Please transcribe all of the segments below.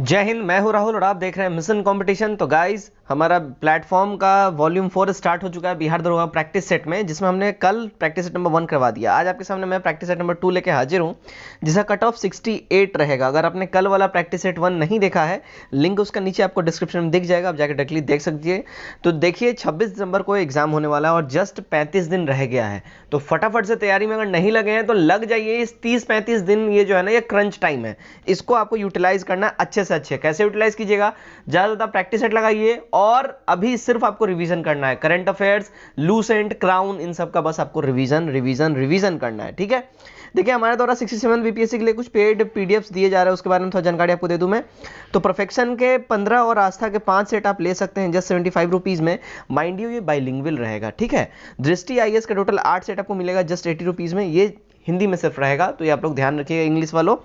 जय हिंद। मैं हूं राहुल और आप देख रहे हैं मिशन कंपटीशन। तो गाइस, हमारा प्लेटफॉर्म का वॉल्यूम 4 स्टार्ट हो चुका है बिहार दरोगा प्रैक्टिस सेट में, जिसमें हमने कल प्रैक्टिस सेट नंबर 1 करवा दिया। आज आपके सामने मैं प्रैक्टिस सेट नंबर 2 लेके हाजिर हूं, जिसका कट ऑफ 68 रहेगा। अगर आपने कल वाला प्रैक्टिस सेट 1 नहीं देखा है, लिंक उसका नीचे आपको डिस्क्रिप्शन में दिख जाएगा, आप जाकर डायरेक्टली देख सकते हैं। तो देखिए, 26 दिसंबर को एग्जाम होने वाला है और जस्ट 35 दिन रह गया है। तो फटाफट से तैयारी में अगर नहीं लगे हैं तो लग जाइए। इस 30-35 दिन ये जो है ना, ये क्रंच टाइम है, इसको आपको यूटिलाइज करना है अच्छे से अच्छे। कैसे यूटिलाइज कीजिएगा? ज्यादा ज्यादा प्रैक्टिस सेट लगाइए और अभी सिर्फ आपको रिवीजन करना है। करंट अफेयर्स, लूसेंट, क्राउन, इन सब का बस आपको रिवीजन रिवीजन रिवीजन करना है। ठीक है, देखिए हमारे द्वारा 67 बीपीएससी के लिए कुछ पेड पीडीएफ्स दिए जा रहे हैं, उसके बारे में थोड़ा जानकारी आपको दे दूं मैं। तो परफेक्शन के 15 और आस्था के 5 सेट आप ले सकते हैं जस्ट 75 रुपीज में। माइंड यू, ये बाइलिंगुअल रहेगा। ठीक है, दृष्टि आईएएस का टोटल 8 सेट आपको मिलेगा जस्ट 80 रुपीज में। ये हिंदी में सिर्फ रहेगा, तो ये आप लोग ध्यान रखिएगा इंग्लिश वालों।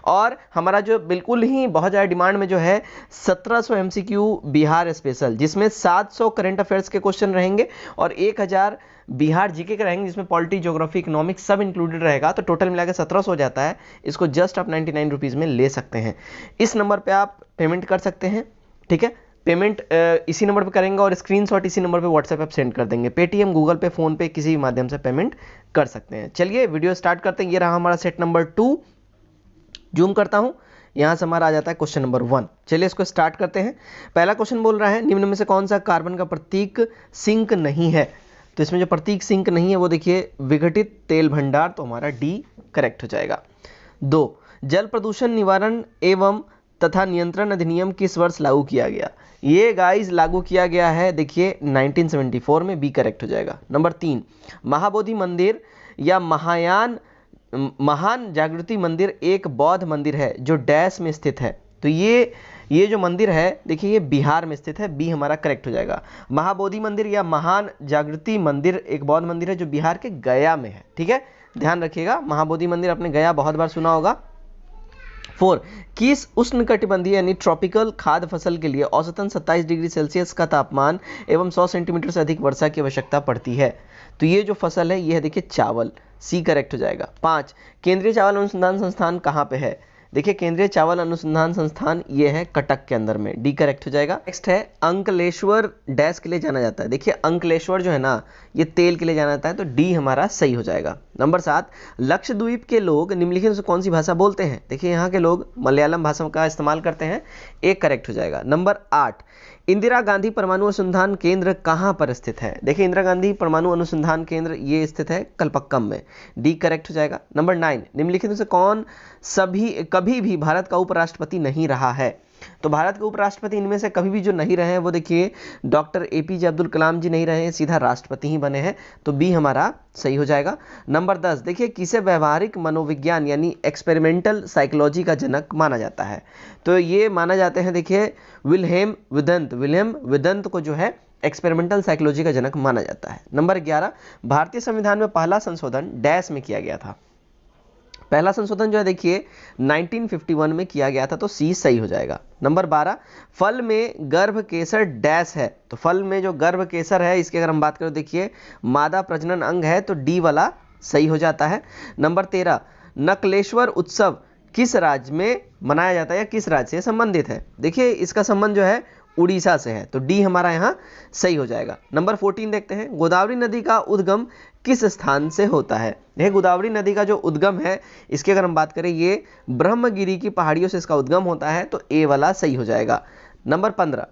और हमारा जो बिल्कुल ही बहुत ज़्यादा डिमांड में जो है 1700 एमसीक्यू बिहार स्पेशल, जिसमें 700 करंट अफेयर्स के क्वेश्चन रहेंगे और 1000 बिहार जीके के रहेंगे, जिसमें पॉलिटी, ज्योग्राफी, इकोनॉमिक्स सब इंक्लूडेड रहेगा। तो टोटल मिलाकर 1700 हो जाता है। इसको जस्ट आप 99 रुपीज़ में ले सकते हैं। इस नंबर पर आप पेमेंट कर सकते हैं। ठीक है, पेमेंट इसी नंबर पे करेंगे और स्क्रीनशॉट इसी नंबर पे व्हाट्सएप पे सेंड कर देंगे। पेटीएम, गूगल पे, फोन पे, किसी भी माध्यम से पेमेंट कर सकते हैं। चलिए वीडियो स्टार्ट करते हैं। ये रहा हमारा सेट नंबर 2। जूम करता हूं, यहां से हमारा आ जाता है क्वेश्चन नंबर 1। चलिए इसको स्टार्ट करते हैं। पहला क्वेश्चन बोल रहा है, निम्न में से कौन सा कार्बन का प्रतीक सिंक नहीं है? तो इसमें जो प्रतीक सिंक नहीं है वो देखिए विघटित तेल भंडार, तो हमारा डी करेक्ट हो जाएगा। 2, जल प्रदूषण निवारण एवं तथा नियंत्रण अधिनियम किस वर्ष लागू किया गया? ये गाइस लागू किया गया है देखिए 1974 में, बी करेक्ट हो जाएगा। नंबर 3, महाबोधि मंदिर या महान जागृति मंदिर एक बौद्ध मंदिर है जो डैश में स्थित है। तो ये जो मंदिर है देखिए, ये बिहार में स्थित है, बी हमारा करेक्ट हो जाएगा। महाबोधि मंदिर या महान जागृति मंदिर एक बौद्ध मंदिर है जो बिहार के गया में है। ठीक है, ध्यान रखिएगा, महाबोधि मंदिर आपने गया बहुत बार सुना होगा। 4, किस उष्णकटिबंधीय यानी ट्रॉपिकल खाद्य फसल के लिए औसतन 27 डिग्री सेल्सियस का तापमान एवं 100 सेंटीमीटर से अधिक वर्षा की आवश्यकता पड़ती है? तो ये जो फसल है ये है देखिए चावल, सी करेक्ट हो जाएगा। 5, केंद्रीय चावल अनुसंधान संस्थान कहाँ पे है? देखिए केंद्रीय चावल अनुसंधान संस्थान ये है कटक के अंदर में, डी करेक्ट हो जाएगा। नेक्स्ट है, अंकलेश्वर डैश के लिए जाना जाता है। देखिए अंकलेश्वर जो है ना, ये तेल के लिए जाना जाता है, तो डी हमारा सही हो जाएगा। नंबर 7, लक्षद्वीप के लोग निम्नलिखित में से कौन सी भाषा बोलते हैं? देखिए यहाँ के लोग मलयालम भाषा का इस्तेमाल करते हैं, एक करेक्ट हो जाएगा। नंबर 8, इंदिरा गांधी परमाणु अनुसंधान केंद्र कहाँ पर स्थित है? देखिए इंदिरा गांधी परमाणु अनुसंधान केंद्र ये स्थित है कलपक्कम में, डी करेक्ट हो जाएगा। नंबर 9, निम्नलिखित में से कौन कभी भी भारत का उपराष्ट्रपति नहीं रहा है? तो भारत के उपराष्ट्रपति इनमें से कभी भी जो नहीं रहे हैं वो देखिए डॉक्टर एपीजे अब्दुल कलाम जी नहीं रहे हैं, सीधा राष्ट्रपति ही बने हैं, तो बी हमारा सही हो जाएगा। नंबर 10, देखिए किसे व्यवहारिक मनोविज्ञान यानी एक्सपेरिमेंटल साइकोलॉजी का जनक माना जाता है? तो ये माना जाते हैं देखिए विल्हेम विदंत को जो है एक्सपेरिमेंटल साइकोलॉजी का जनक माना जाता है। नंबर 11, भारतीय संविधान में पहला संशोधन डैश में किया गया था? पहला संशोधन जो है देखिए 1951 में किया गया था, तो सी सही हो जाएगा। नंबर 12, फल में गर्भ केसर डैश है? तो फल में जो गर्भ केसर है इसकी अगर हम बात करें देखिए मादा प्रजनन अंग है, तो डी वाला सही हो जाता है। नंबर 13, नकलेश्वर उत्सव किस राज्य में मनाया जाता है या किस राज्य से संबंधित है? देखिए इसका संबंध जो है उड़ीसा से है, तो डी हमारा यहाँ सही हो जाएगा। नंबर 14 देखते हैं, गोदावरी नदी का उद्गम किस स्थान से होता है? यह गोदावरी नदी का जो उद्गम है इसकी अगर हम बात करें ये ब्रह्मगिरी की पहाड़ियों से इसका उद्गम होता है, तो ए वाला सही हो जाएगा। नंबर 15,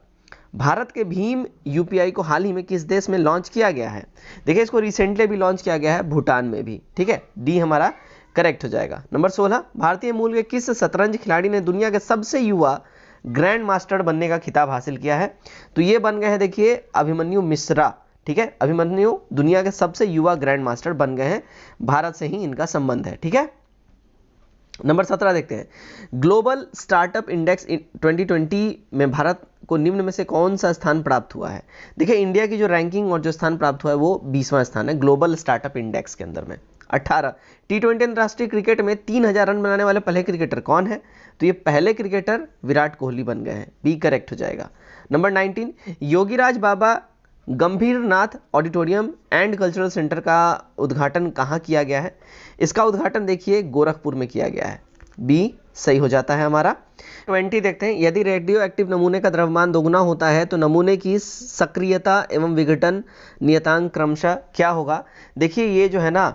भारत के भीम यूपीआई को हाल ही में किस देश में लॉन्च किया गया है? देखिए इसको रिसेंटली भी लॉन्च किया गया है भूटान में भी। ठीक है, डी हमारा करेक्ट हो जाएगा। नंबर 16, भारतीय मूल के किस शतरंज खिलाड़ी ने दुनिया के सबसे युवा ग्रैंड मास्टर बनने का खिताब हासिल किया है? तो ये बन गए हैं देखिए अभिमन्यु मिश्रा। ठीक है, अभिमन्यु दुनिया के सबसे युवा ग्रैंड मास्टर बन गए हैं, भारत से ही इनका संबंध है। ठीक है, नंबर 17 देखते हैं, ग्लोबल स्टार्टअप इंडेक्स 2020 में भारत को निम्न में से कौन सा स्थान प्राप्त हुआ है? देखिए इंडिया की जो रैंकिंग और जो स्थान प्राप्त हुआ है वो 20वां स्थान है ग्लोबल स्टार्टअप इंडेक्स के अंदर में। 18, टी20 अंतर्राष्ट्रीय क्रिकेट में 3000 रन बनाने वाले पहले क्रिकेटर कौन है? तो ये पहले क्रिकेटर विराट कोहली बन गए हैं, बी करेक्ट हो जाएगा। Number 19, Yogiraj Baba Gambhirnath auditorium and cultural centre का उद्घाटन कहाँ किया गया है? इसका उद्घाटन देखिए गोरखपुर में किया गया है, बी सही हो जाता है हमारा। 20 देखते हैं, यदि रेडियो एक्टिव नमूने का द्रव्यमान दोगुना होता है तो नमूने की सक्रियता एवं विघटन नियतांक क्रमशः क्या होगा। देखिए ये जो है ना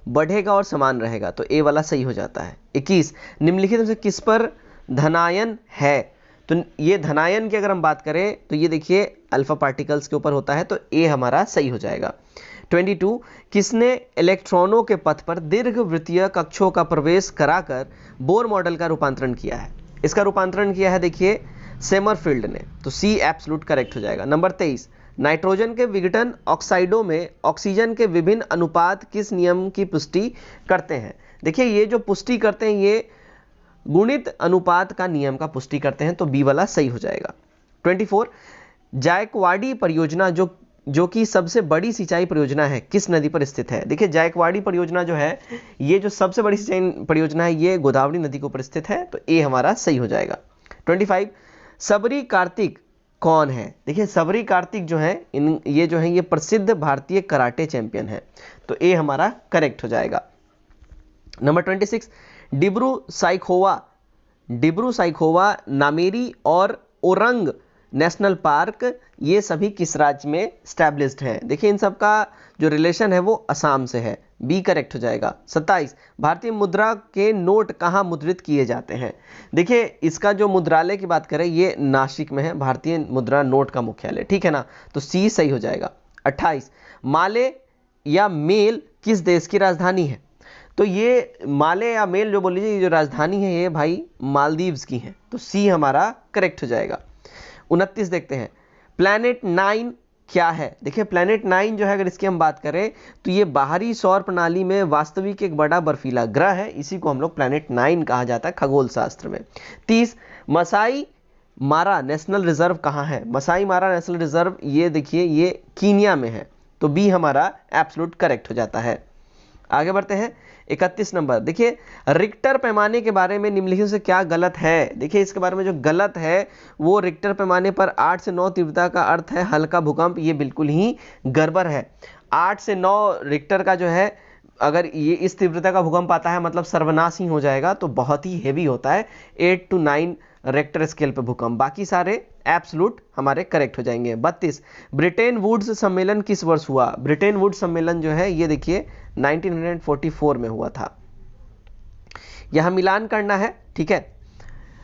बढ़ेगा और समान रहेगा, तो ए वाला सही हो जाता है। 21 निम्नलिखित में से किस पर धनायन है, तो ये धनायन की अगर हम बात करें तो ये देखिए अल्फा पार्टिकल्स के ऊपर होता है, तो ए हमारा सही हो जाएगा। 22 किसने इलेक्ट्रॉनों के पथ पर दीर्घवृत्तीय कक्षों का प्रवेश कराकर बोर मॉडल का रूपांतरण किया है। इसका रूपांतरण किया है देखिए सेमरफील्ड ने, तो सी एब्सोल्यूट करेक्ट हो जाएगा। नंबर 23 नाइट्रोजन के विघटन ऑक्साइडों में ऑक्सीजन के विभिन्न अनुपात किस नियम की पुष्टि करते हैं। देखिए ये जो पुष्टि करते हैं ये गुणित अनुपात का नियम का पुष्टि करते हैं, तो बी वाला सही हो जाएगा। 24 जायकवाड़ी परियोजना जो कि सबसे बड़ी सिंचाई परियोजना है किस नदी पर स्थित है। देखिए जायकवाड़ी परियोजना जो है ये जो सबसे बड़ी सिंचाई परियोजना है ये गोदावरी नदी के ऊपर स्थित है, तो ए हमारा सही हो जाएगा। 25 सबरी कार्तिक कौन है। देखिए सबरी कार्तिक जो है ये प्रसिद्ध भारतीय कराटे चैंपियन है, तो ए हमारा करेक्ट हो जाएगा। नंबर 26 डिब्रू साइखोवा नामेरी और ओरंग नेशनल पार्क ये सभी किस राज्य में स्टैब्लिश्ड है। देखिए इन सब का जो रिलेशन है वो असम से है, बी करेक्ट हो जाएगा। 27 भारतीय मुद्रा के नोट कहाँ मुद्रित किए जाते हैं। देखिए इसका जो मुद्रालय की बात करें ये नासिक में है, भारतीय मुद्रा नोट का मुख्यालय, ठीक है ना, तो सी सही हो जाएगा। 28 माले या मेल किस देश की राजधानी है। तो ये माले या मेल जो बोल लीजिए ये जो राजधानी है ये भाई मालदीव्स की है, तो सी हमारा करेक्ट हो जाएगा। 29 देखते हैं प्लैनेट 9 क्या है। देखिए प्लैनेट 9 जो है अगर इसकी हम बात करें तो ये बाहरी सौर प्रणाली में वास्तविक एक बड़ा बर्फीला ग्रह है, इसी को हम लोग प्लैनेट 9 कहा जाता है खगोल शास्त्र में। 30 मसाई मारा नेशनल रिजर्व कहाँ है। मसाई मारा नेशनल रिजर्व ये देखिए ये कीनिया में है, तो बी हमारा एब्सोल्यूट करेक्ट हो जाता है। आगे बढ़ते हैं 31 नंबर, देखिए रिक्टर पैमाने के बारे में निम्नलिखित से क्या गलत है। देखिए इसके बारे में जो गलत है वो रिक्टर पैमाने पर 8 से 9 तीव्रता का अर्थ है हल्का भूकंप, ये बिल्कुल ही गड़बड़ है। 8 से 9 रिक्टर का जो है अगर ये इस तीव्रता का भूकंप आता है मतलब सर्वनाश ही हो जाएगा, तो बहुत ही हेवी होता है 8 to 9 रेक्टर स्केल पे भूकंप, बाकी सारे एब्सोल्यूट हमारे करेक्ट हो जाएंगे। 32 ब्रिटेन वुड्स सम्मेलन किस वर्ष हुआ। ब्रिटेन वुड्स सम्मेलन जो है ये देखिए 1944 में हुआ था। यहां मिलान करना है, ठीक है,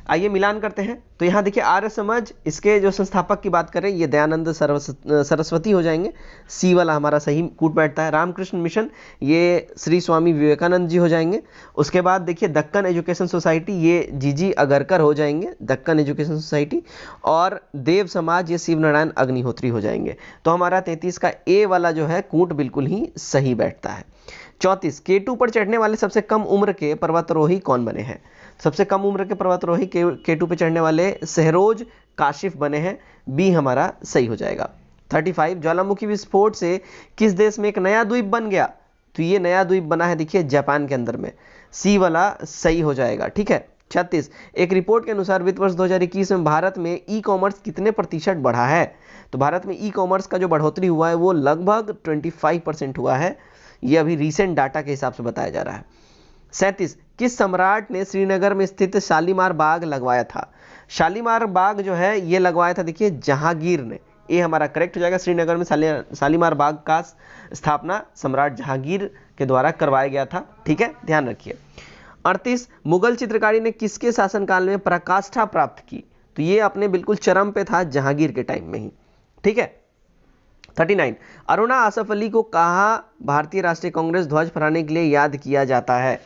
आइए मिलान करते हैं। तो यहाँ देखिए आर्य समाज इसके जो संस्थापक की बात करें ये दयानंद सरस्वती हो जाएंगे, सी वाला हमारा सही कूट बैठता है। रामकृष्ण मिशन ये श्री स्वामी विवेकानंद जी हो जाएंगे। उसके बाद देखिए दक्कन एजुकेशन सोसाइटी ये जीजी अगरकर हो जाएंगे, दक्कन एजुकेशन सोसाइटी। और देव समाज ये शिव नारायण अग्निहोत्री हो जाएंगे। तो हमारा 33 का ए वाला जो है कूट बिल्कुल ही सही बैठता है। 34 केटू पर चढ़ने वाले सबसे कम उम्र के पर्वतारोही कौन बने हैं। सबसे कम उम्र के पर्वतारोही केटू पे चढ़ने वाले सहरोज काशिफ बने हैं, बी हमारा सही हो जाएगा। 35 ज्वालामुखी विस्फोट से किस देश में एक नया द्वीप बन गया। तो ये नया द्वीप बना है देखिए जापान के अंदर में, सी वाला सही हो जाएगा, ठीक है। 36 एक रिपोर्ट के अनुसार वित्त वर्ष 2021 में भारत में ई कॉमर्स कितने प्रतिशत बढ़ा है। तो भारत में ई कॉमर्स का जो बढ़ोतरी हुआ है वो लगभग 25% हुआ है, ये अभी रिसेंट डाटा के हिसाब से बताया जा रहा है। 37 किस सम्राट ने श्रीनगर में स्थित शालीमार बाग लगवाया था। शालीमार बाग जो है ये लगवाया था देखिए जहांगीर ने, ये हमारा करेक्ट हो जाएगा। श्रीनगर में शालीमार बाग का स्थापना सम्राट जहांगीर के द्वारा करवाया गया था, ठीक है, ध्यान रखिए। 38 मुगल चित्रकारी ने किसके शासनकाल में पराकाष्ठा प्राप्त की। तो ये अपने बिल्कुल चरम पे था जहांगीर के टाइम में ही, ठीक है। 39 अरुणा आसफ अली को कहाँ भारतीय राष्ट्रीय कांग्रेस ध्वज फहराने के लिए याद किया जाता है।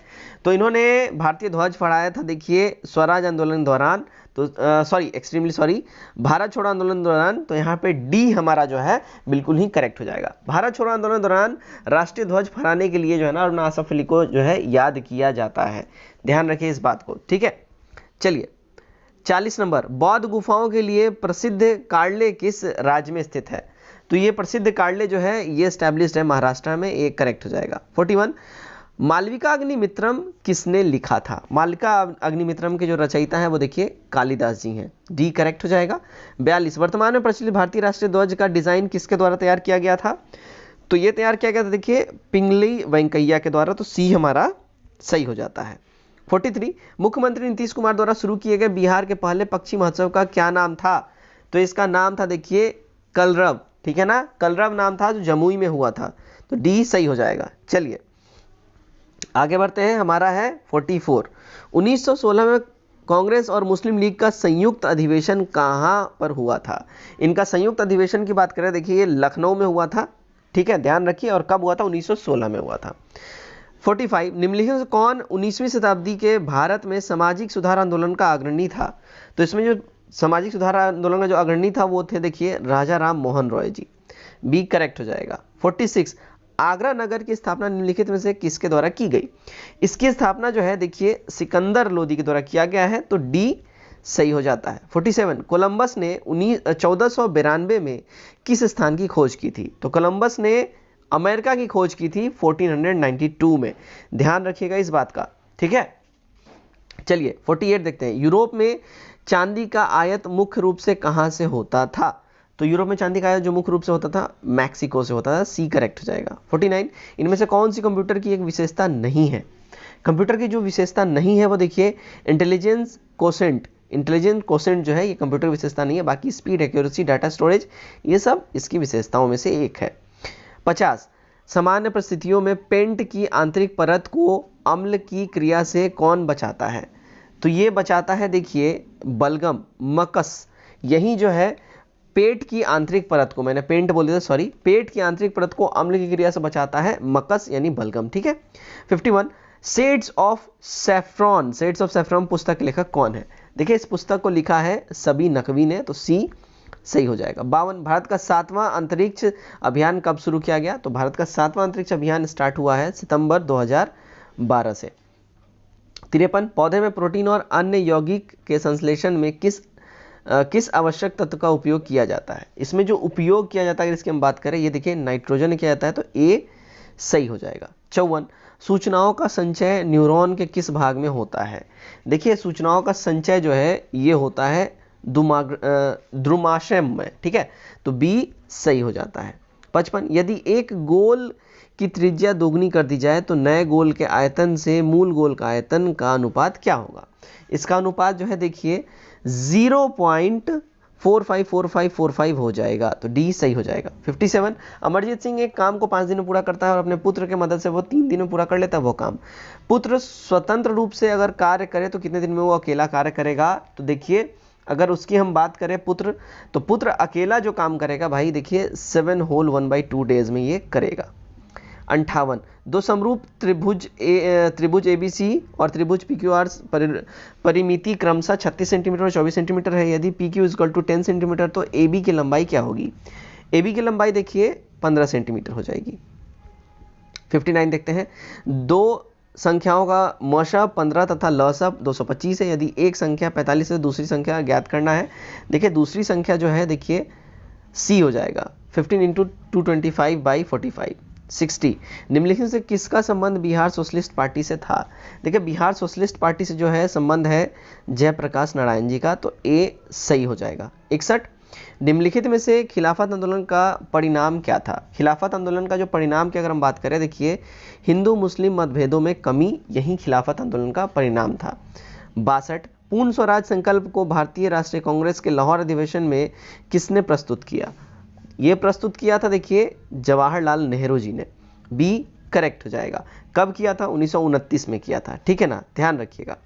तो इन्होंने भारतीय ध्वज फहराया था देखिए स्वराज आंदोलन दौरान, तो भारत छोड़ो आंदोलन दौरान। तो यहाँ पे डी हमारा जो है बिल्कुल ही करेक्ट हो जाएगा। भारत छोड़ो आंदोलन दौरान राष्ट्रीय ध्वज फहराने के लिए जो है ना अरुणा आसफ अली को जो है याद किया जाता है, ध्यान रखिए इस बात को, ठीक है। चलिए 40 नंबर बौद्ध गुफाओं के लिए प्रसिद्ध कार्ले किस राज्य में स्थित है। तो ये प्रसिद्ध कार्ले जो है ये स्टैब्लिश्ड है महाराष्ट्र में, एक करेक्ट हो जाएगा। 41 मालविका अग्निमित्रम किसने लिखा था। मालविका अग्निमित्रम के जो रचयिता हैं वो देखिए कालिदास जी हैं, डी करेक्ट हो जाएगा। 42 वर्तमान में प्रचलित भारतीय राष्ट्रीय ध्वज का डिजाइन किसके द्वारा तैयार किया गया था। तो ये तैयार किया गया था देखिए पिंगली वेंकैया के द्वारा, तो सी हमारा सही हो जाता है। 43 मुख्यमंत्री नीतीश कुमार द्वारा शुरू किए गए बिहार के पहले पक्षी महोत्सव का क्या नाम था? तो इसका नाम था देखिए कलरव, ठीक है ना, कलरव नाम था जो जमुई में हुआ था, तो डी सही हो जाएगा। चलिए आगे बढ़ते हैं, हमारा है 44 1916 में कांग्रेस और मुस्लिम लीग का संयुक्त अधिवेशन कहां पर हुआ था? इनका संयुक्त अधिवेशन की बात करें, देखिए ये लखनऊ में हुआ था, ठीक है, ध्यान रखिए, और कब हुआ था? 1916 में हुआ था। 45 निम्नलिखित से कौन 19वीं शताब्दी के भारत में सामाजिक सुधार आंदोलन का अग्रणी था? तो इसमें जो सामाजिक सुधार आंदोलन का जो अग्रणी था वो थे देखिए राजा राम मोहन रॉय जी, बी करेक्ट हो जाएगा। 46 आगरा नगर की स्थापना निम्नलिखित में से किसके द्वारा की गई? इसकी स्थापना जो है देखिए सिकंदर लोदी के द्वारा किया गया है, तो डी सही हो जाता है। 47 कोलंबस ने 1492 में किस स्थान की खोज की थी? तो कोलंबस ने अमेरिका की खोज की थी 1492 में, ध्यान रखिएगा इस बात का, ठीक है। चलिए 48 देखते हैं, यूरोप में चांदी का आयात मुख्य रूप से कहां से होता था? तो यूरोप में चांदी का आयात जो मुख्य रूप से होता था मैक्सिको से होता था, सी करेक्ट हो जाएगा। 49 इनमें से कौन सी कंप्यूटर की एक विशेषता नहीं है? कंप्यूटर की जो विशेषता नहीं है वो देखिए इंटेलिजेंस कोसेंट, इंटेलिजेंस कोसेंट जो है ये कंप्यूटर विशेषता नहीं है, बाकी स्पीड, एक्यूरेसी, डाटा स्टोरेज ये सब इसकी विशेषताओं में से एक है। 50 सामान्य परिस्थितियों में पेंट की आंतरिक परत को अम्ल की क्रिया से कौन बचाता है? तो ये बचाता है देखिए बलगम, मकस, यही जो है पेट की आंतरिक परत को, मैंने पेंट बोल दिया सॉरी, पेट की आंतरिक परत को अम्ल की क्रिया से बचाता है मकस यानी बलगम, ठीक है। 51 shades of saffron, shades of saffron पुस्तक के लेखक कौन है? देखिए इस पुस्तक को लिखा है सबी नकवी ने, तो सी सही हो जाएगा। 52 भारत का 7वां अंतरिक्ष अभियान कब शुरू किया गया? तो भारत का 7वां अंतरिक्ष अभियान स्टार्ट हुआ है सितंबर 2012 से। 53 पौधे में प्रोटीन और अन्य यौगिक के संश्लेषण में किस आवश्यक तत्व का उपयोग किया जाता है? इसमें जो उपयोग किया जाता है अगर इसकी हम बात करें, ये देखिए नाइट्रोजन किया जाता है, तो ए सही हो जाएगा। 54 सूचनाओं का संचय न्यूरॉन के किस भाग में होता है? देखिए सूचनाओं का संचय जो है ये होता है द्रुमाशय में, ठीक है, तो बी सही हो जाता है। 55 यदि एक गोल की त्रिज्या दोगुनी कर दी जाए तो नए गोल के आयतन से मूल गोल का आयतन का अनुपात क्या होगा? इसका अनुपात जो है देखिए 0.454545 हो जाएगा, तो डी सही हो जाएगा। 57 अमरजीत सिंह एक काम को 5 दिन में पूरा करता है और अपने पुत्र के मदद से वो 3 दिन में पूरा कर लेता है वो काम। पुत्र स्वतंत्र रूप से अगर कार्य करे तो कितने दिन में वो अकेला कार्य करेगा? तो देखिए अगर उसकी हम बात करें पुत्र, तो पुत्र अकेला जो काम करेगा भाई देखिए 7 होल 1/2 डेज में ये करेगा। 58 दो समरूप त्रिभुज ABC और त्रिभुज PQR परिमिति क्रमशः 36 सेंटीमीटर और 24 सेंटीमीटर है। यदि PQ = 10 सेंटीमीटर तो AB की लंबाई क्या होगी? AB की लंबाई देखिए 15 सेंटीमीटर हो जाएगी। 59 देखते हैं, दो संख्याओं का मशा 15 तथा लसा 225 है। यदि एक संख्या 45 है दूसरी संख्या ज्ञात करना है। देखिए दूसरी संख्या जो है देखिए C हो जाएगा 15 × 225/45। 60 निम्नलिखित से किसका संबंध बिहार सोशलिस्ट पार्टी से था? देखिए बिहार सोशलिस्ट पार्टी से जो है संबंध है जयप्रकाश नारायण जी का, तो ए सही हो जाएगा। 61 निम्नलिखित में से खिलाफत आंदोलन का परिणाम क्या था? खिलाफत आंदोलन का जो परिणाम की अगर हम बात करें देखिए हिंदू मुस्लिम मतभेदों में कमी, यही खिलाफत आंदोलन का परिणाम था। 62 पूर्ण स्वराज संकल्प को भारतीय राष्ट्रीय कांग्रेस के लाहौर अधिवेशन में किसने प्रस्तुत किया? ये प्रस्तुत किया था देखिए जवाहरलाल नेहरू जी ने, बी करेक्ट हो जाएगा। कब किया था? 1929 में किया था, ठीक है ना, ध्यान रखिएगा।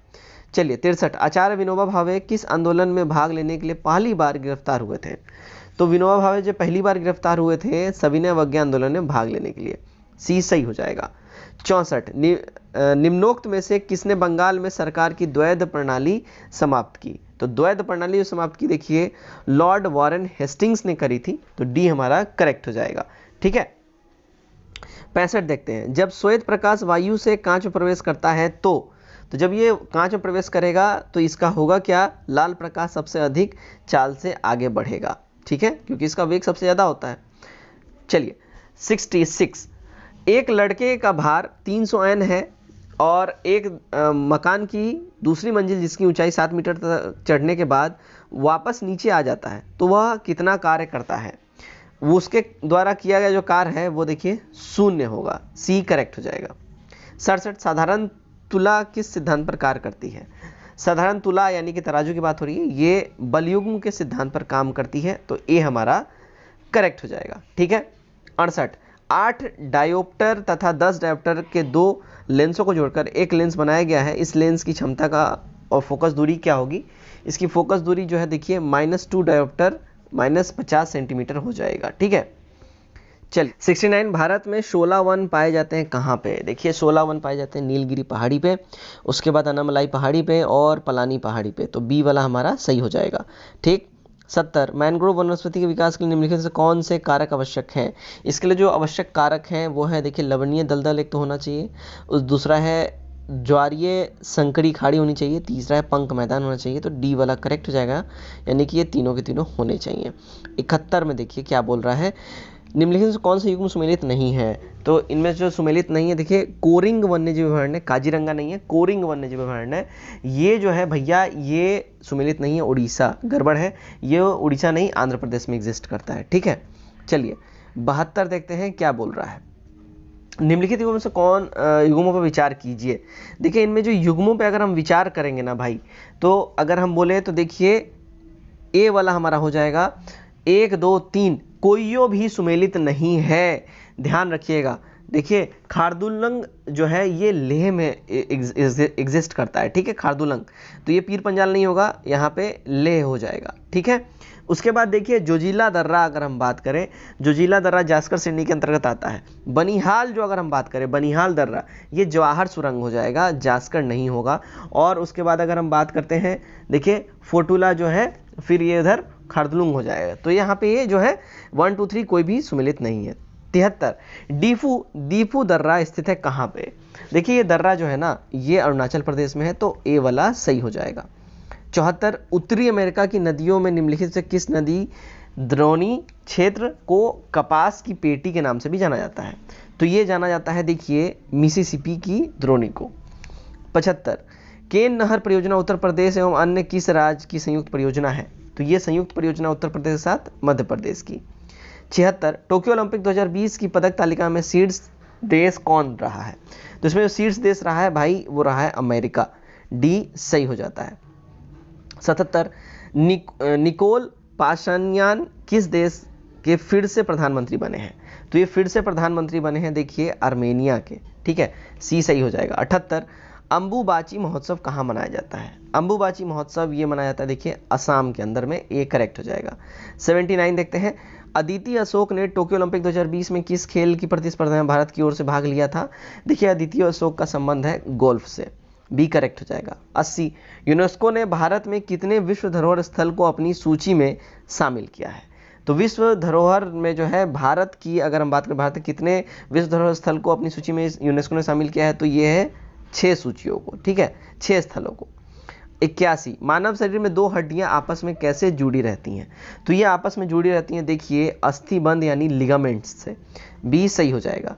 चलिए 63 आचार्य विनोबा भावे किस आंदोलन में भाग लेने के लिए पहली बार गिरफ्तार हुए थे? तो विनोबा भावे जो पहली बार गिरफ्तार हुए थे सविनय अवज्ञा आंदोलन में भाग लेने के लिए, सी सही हो जाएगा। 64 निम्नोक्त में से किसने बंगाल में सरकार की द्वैध प्रणाली समाप्त की? तो द्वैध प्रणाली जो समाप्त की देखिए लॉर्ड वॉरेन हेस्टिंग्स ने करी थी, तो डी हमारा करेक्ट हो जाएगा, ठीक है। 65 देखते हैं, जब श्वेत प्रकाश वायु से कांच में प्रवेश करता है तो जब ये कांच में प्रवेश करेगा तो इसका होगा क्या? लाल प्रकाश सबसे अधिक चाल से आगे बढ़ेगा, ठीक है, क्योंकि इसका वेग सबसे ज़्यादा होता है। चलिए 66 एक लड़के का भार 300 N है और एक मकान की दूसरी मंजिल जिसकी ऊंचाई 7 मीटर तक चढ़ने के बाद वापस नीचे आ जाता है, तो वह कितना कार्य करता है? वो उसके द्वारा किया गया जो कार्य है वो देखिए 0 होगा, सी करेक्ट हो जाएगा। 67 साधारण तुला किस सिद्धांत पर कार्य करती है? साधारण तुला यानी कि तराजू की बात हो रही है, ये बलयुग्म के सिद्धांत पर काम करती है, तो ए हमारा करेक्ट हो जाएगा। ठीक है। 68 8 डायोप्टर तथा 10 डायोप्टर के दो लेंसों को जोड़कर एक लेंस बनाया गया है। इस लेंस की क्षमता का और फोकस दूरी क्या होगी? इसकी फोकस दूरी जो है देखिए -2 डायोप्टर -50 सेंटीमीटर हो जाएगा। ठीक है। चलिए 69 भारत में 16 वन पाए जाते हैं कहाँ पे? देखिए 16 वन पाए जाते हैं नीलगिरी पहाड़ी पे, उसके बाद अनामलाई पहाड़ी पे और पलानी पहाड़ी पे, तो बी वाला हमारा सही हो जाएगा। ठीक। 70 मैंग्रोव वनस्पति के विकास के लिए निम्नलिखित से कौन से कारक आवश्यक हैं? इसके लिए जो आवश्यक कारक हैं वो है देखिए लवणीय दलदल एक तो होना चाहिए, उस दूसरा है ज्वारीय संकरी खाड़ी होनी चाहिए, तीसरा है पंख मैदान होना चाहिए, तो डी वाला करेक्ट हो जाएगा, यानी कि ये तीनों के तीनों होने चाहिए। 71 में देखिए क्या बोल रहा है, निम्नलिखित से कौन सा युग्म सुमेलित नहीं है? तो इनमें जो सुमेलित नहीं है देखिए कोरिंग वन्यजीव अभयारण्य, काजीरंगा नहीं है, कोरिंग वन्यजीव अभयारण्य, ये जो है भैया ये सुमेलित नहीं है, उड़ीसा, गड़बड़ है, ये उड़ीसा नहीं आंध्र प्रदेश में एग्जिस्ट करता है। ठीक है। चलिए 72 देखते हैं क्या बोल रहा है, निम्नलिखित युग्मों से कौन युग्मों पर विचार कीजिए। देखिए इनमें जो युग्मों पर अगर हम विचार करेंगे ना भाई, तो अगर हम बोले तो देखिए ए वाला हमारा हो जाएगा 1 2 3 कोइयो भी सुमेलित नहीं है, ध्यान रखिएगा। देखिए खारदुलंग जो है ये लेह में एग्जिस्ट करता है। ठीक है, खारदुलंग, तो ये पीर पंजाल नहीं होगा, यहाँ पे लेह हो जाएगा। ठीक है। उसके बाद देखिए जोजिला दर्रा, अगर हम बात करें, जोजिला दर्रा जास्कर श्रेणी के अंतर्गत आता है। बनिहाल जो अगर हम बात करें, बनिहाल दर्रा, ये जवाहर सुरंग हो जाएगा, जास्कर नहीं होगा। और उसके बाद अगर हम बात करते हैं देखिए फोटुला जो है, फिर ये उधर खारदुलंग हो जाएगा, तो यहाँ पे ये जो है 1 2 3 कोई भी सुमेलित नहीं है। 73 दीफू दर्रा स्थित है कहाँ पे? देखिए ये दर्रा जो है ना, ये अरुणाचल प्रदेश में है, तो ए वाला सही हो जाएगा। 74 उत्तरी अमेरिका की नदियों में निम्नलिखित से किस नदी द्रोणी क्षेत्र को कपास की पेटी के नाम से भी जाना जाता है? तो ये जाना जाता है देखिए मिसिसिपी की द्रोणी को। 75 केन नहर परियोजना उत्तर प्रदेश एवं अन्य किस राज्य की संयुक्त परियोजना है? तो ये संयुक्त परियोजना उत्तर प्रदेश के साथ मध्य प्रदेश की। 76 टोक्यो ओलंपिक 2020 की पदक तालिका में शीर्ष देश कौन रहा है? तो इसमें जो शीर्ष देश रहा है भाई वो रहा है अमेरिका, डी सही हो जाता है। 77 निकोल पाशान्यान किस देश के फिर से प्रधानमंत्री बने हैं? तो ये फिर से प्रधानमंत्री बने हैं देखिए आर्मेनिया के। ठीक है, सी सही हो जाएगा। 78 अंबुबाची महोत्सव कहाँ मनाया जाता है? अंबुबाची महोत्सव ये मनाया जाता है देखिए असम के अंदर में, ये करेक्ट हो जाएगा। 79 देखते हैं, अदिति अशोक ने टोक्यो ओलंपिक 2020 में किस खेल की प्रतिस्पर्धा में भारत की ओर से भाग लिया था? देखिए अदिति अशोक का संबंध है गोल्फ से, बी करेक्ट हो जाएगा। 80 यूनेस्को ने भारत में कितने विश्व धरोहर स्थल को अपनी सूची में शामिल किया है? तो विश्व धरोहर में जो है भारत की अगर हम बात करें, भारत के कितने विश्व धरोहर स्थल को अपनी सूची में यूनेस्को ने शामिल किया है? तो ये है 6 सूचियों को। ठीक है, 6 स्थलों को। 81 मानव शरीर में 2 हड्डियां आपस में कैसे जुड़ी रहती हैं? तो ये आपस में जुड़ी रहती हैं देखिए अस्थिबंध यानी लिगामेंट्स से, बी सही हो जाएगा।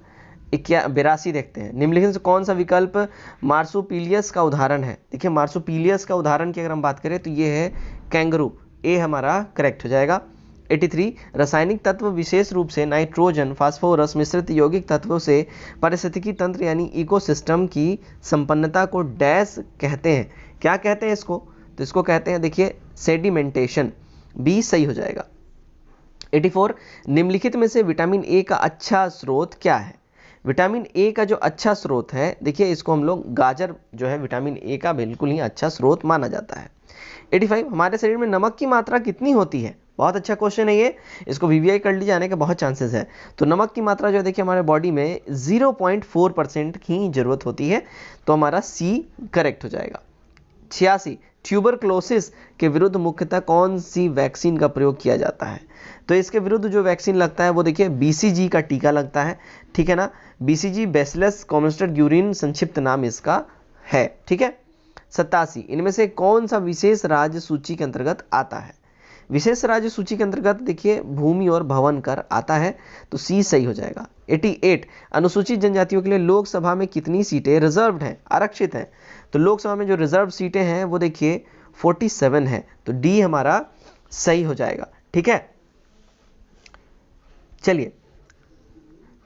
82 देखते हैं, निम्नलिखित से कौन सा विकल्प मार्सुपिलियस का उदाहरण है? देखिए मार्सुपिलियस का उदाहरण की अगर हम बात करें तो ये है कैंगरू, ए हमारा करेक्ट हो जाएगा। 83 रासायनिक तत्व विशेष रूप से नाइट्रोजन फास्फोरस मिश्रित यौगिक तत्वों से पारिस्थितिकी तंत्र यानी इकोसिस्टम की संपन्नता को डैश कहते हैं? क्या कहते हैं इसको? तो इसको कहते हैं देखिए सेडिमेंटेशन, बी सही हो जाएगा। 84 निम्नलिखित में से विटामिन ए का अच्छा स्रोत क्या है? विटामिन ए का जो अच्छा स्रोत है देखिए इसको हम लोग गाजर जो है विटामिन ए का बिल्कुल ही अच्छा स्रोत माना जाता है। 85 हमारे शरीर में नमक की मात्रा कितनी होती है? बहुत अच्छा क्वेश्चन है ये, इसको वीवीआई कर ली जाने के बहुत चांसेस है। तो नमक की मात्रा जो देखिए हमारे बॉडी में 0.4% की जरूरत होती है, तो हमारा सी करेक्ट हो जाएगा। 86 ट्यूबरक्लोसिस के विरुद्ध मुख्यतः कौन सी वैक्सीन का प्रयोग किया जाता है? तो इसके विरुद्ध जो वैक्सीन लगता है वो देखिए बीसीजी का टीका लगता है। ठीक है ना, बीसीजी बैसिलस कॉम्स्टर ग्यूरिन संक्षिप्त नाम इसका है। ठीक है। 87 इनमें से कौन सा विशेष राज्य सूची के अंतर्गत आता है? विशेष राज्य सूची के अंतर्गत देखिए भूमि और भवन कर आता है, तो सी सही हो जाएगा। 88 अनुसूचित जनजातियों के लिए लोकसभा में कितनी सीटें रिजर्व्ड हैं, आरक्षित हैं? तो लोकसभा में जो रिजर्व सीटें हैं वो देखिए 47 है, तो डी हमारा सही हो जाएगा। ठीक है, चलिए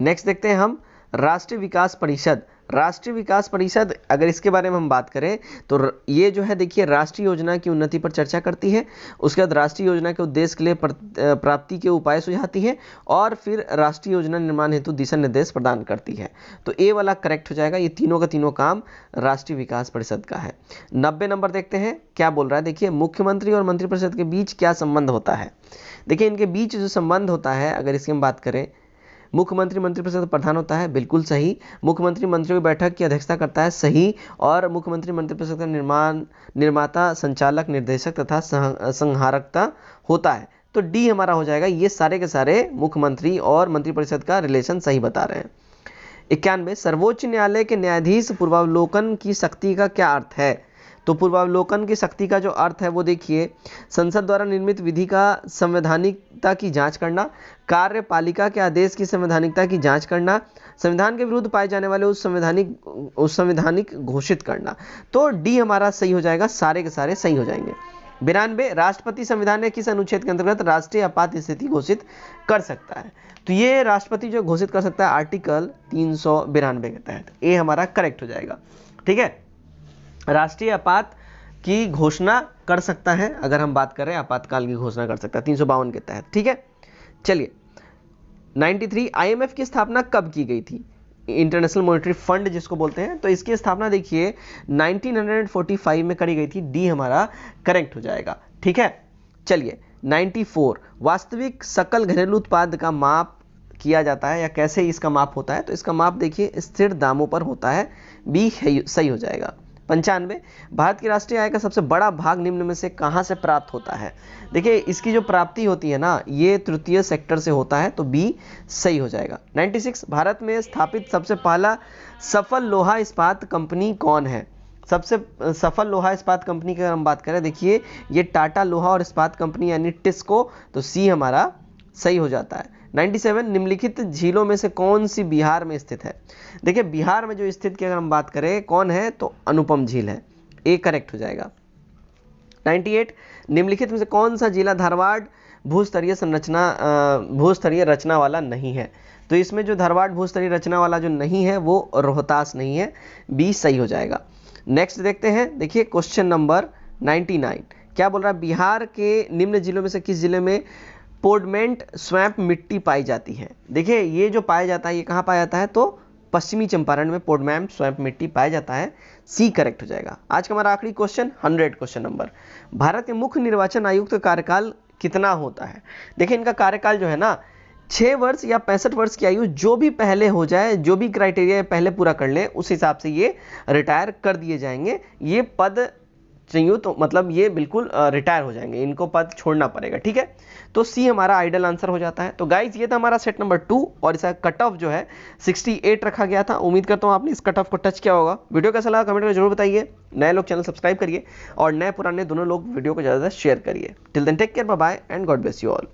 नेक्स्ट देखते हैं हम राष्ट्रीय विकास परिषद। राष्ट्रीय विकास परिषद, अगर इसके बारे में हम बात करें तो ये जो है देखिए राष्ट्रीय योजना की उन्नति पर चर्चा करती है, उसके बाद राष्ट्रीय योजना के उद्देश्य के लिए प्राप्ति के उपाय सुझाती है और फिर राष्ट्रीय योजना निर्माण हेतु दिशा निर्देश प्रदान करती है। तो ए वाला करेक्ट हो जाएगा। ये तीनों का तीनों काम राष्ट्रीय विकास परिषद का है। 90 नंबर देखते हैं क्या बोल रहा है। देखिए मुख्यमंत्री और मंत्रिपरिषद के बीच क्या संबंध होता है। देखिए इनके बीच जो संबंध होता है, अगर इसकी हम बात करें, मुख्यमंत्री मंत्रिपरिषद प्रधान होता है, बिल्कुल सही। मुख्यमंत्री मंत्रियों की बैठक की अध्यक्षता करता है, सही। और मुख्यमंत्री मंत्रिपरिषद का निर्माता, संचालक, निर्देशक तथा संहारकता होता है। तो डी हमारा हो जाएगा। ये सारे के सारे मुख्यमंत्री और मंत्रिपरिषद का रिलेशन सही बता रहे हैं। 91 सर्वोच्च न्यायालय के न्यायाधीश पूर्वावलोकन की शक्ति का क्या अर्थ है। तो पूर्वावलोकन की शक्ति का जो अर्थ है वो देखिए, संसद द्वारा निर्मित विधि का संवैधानिकता की जांच करना, कार्यपालिका के आदेश की संवैधानिकता की जांच करना, संविधान के विरुद्ध पाए जाने वाले उस संवैधानिक घोषित करना। तो डी हमारा सही हो जाएगा, सारे के सारे सही हो जाएंगे। 92 राष्ट्रपति संविधान के किस अनुच्छेद के अंतर्गत राष्ट्रीय आपात स्थिति घोषित कर सकता है। तो ये राष्ट्रपति जो घोषित कर सकता है आर्टिकल 392 के तहत। ए हमारा करेक्ट हो जाएगा। ठीक है, राष्ट्रीय आपात की घोषणा कर सकता है, अगर हम बात करें आपातकाल की घोषणा कर सकता है 352 के तहत। ठीक है, चलिए 93 आईएमएफ की स्थापना कब की गई थी। इंटरनेशनल मॉनेटरी फंड जिसको बोलते हैं, तो इसकी स्थापना देखिए 1945 में करी गई थी। डी हमारा करेक्ट हो जाएगा। ठीक है, चलिए 94 वास्तविक सकल घरेलू उत्पाद का माप किया जाता है या कैसे इसका माप होता है। तो इसका माप देखिए स्थिर दामों पर होता है, बी सही हो जाएगा। 95 भारत की राष्ट्रीय आय का सबसे बड़ा भाग निम्न में से कहां से प्राप्त होता है। देखिए इसकी जो प्राप्ति होती है ना, ये तृतीय सेक्टर से होता है, तो बी सही हो जाएगा। 96 भारत में स्थापित सबसे पहला सफल लोहा इस्पात कंपनी कौन है। सबसे सफल लोहा इस्पात कंपनी की अगर हम बात करें, देखिए ये टाटा लोहा और इस्पात कंपनी यानी टिस्को, तो सी हमारा सही हो जाता है। 97 निम्नलिखित झीलों में से कौन सी बिहार में स्थित है। देखिए बिहार में जो स्थित की अगर हम बात करें कौन है, तो अनुपम झील है। ए करेक्ट हो जाएगा। 98 निम्नलिखित में से कौन सा जिला धारवाड़ भूस्तरीय रचना वाला नहीं है। तो इसमें जो धारवाड़ भूस्तरीय रचना वाला जो नहीं है वो रोहतास नहीं है, बी सही हो जाएगा। नेक्स्ट देखते हैं, देखिए क्वेश्चन नंबर 99 क्या बोल रहा है। बिहार के निम्न जिलों में से किस जिले में पोडमेंट स्वैम्प मिट्टी पाई जाती है। देखिए ये जो पाया जाता है ये कहाँ पाया जाता है, तो पश्चिमी चंपारण में पोडमेंट स्वैम्प मिट्टी पाया जाता है, सी करेक्ट हो जाएगा। आज का हमारा आखिरी क्वेश्चन 100 क्वेश्चन नंबर, भारत के मुख्य निर्वाचन आयुक्त का कार्यकाल कितना होता है। देखिए इनका कार्यकाल जो है ना 6 वर्ष या 65 वर्ष की आयु जो भी पहले हो जाए, जो भी क्राइटेरिया पहले पूरा कर ले, उस हिसाब से ये रिटायर कर दिए जाएंगे। ये पद चाहिए तो मतलब ये बिल्कुल रिटायर हो जाएंगे, इनको पद छोड़ना पड़ेगा। ठीक है, तो सी हमारा आइडल आंसर हो जाता है। तो गाइज ये था हमारा सेट नंबर 2 और इसका कट ऑफ जो है 68 रखा गया था। उम्मीद करता हूँ आपने इस कट ऑफ को टच किया होगा। वीडियो कैसा लगा कमेंट में जरूर बताइए। नए लोग चैनल सब्सक्राइब करिए और नए पुराने दोनों लोग वीडियो को ज़्यादा शेयर करिए। Till then take care, bye bye and God bless you all.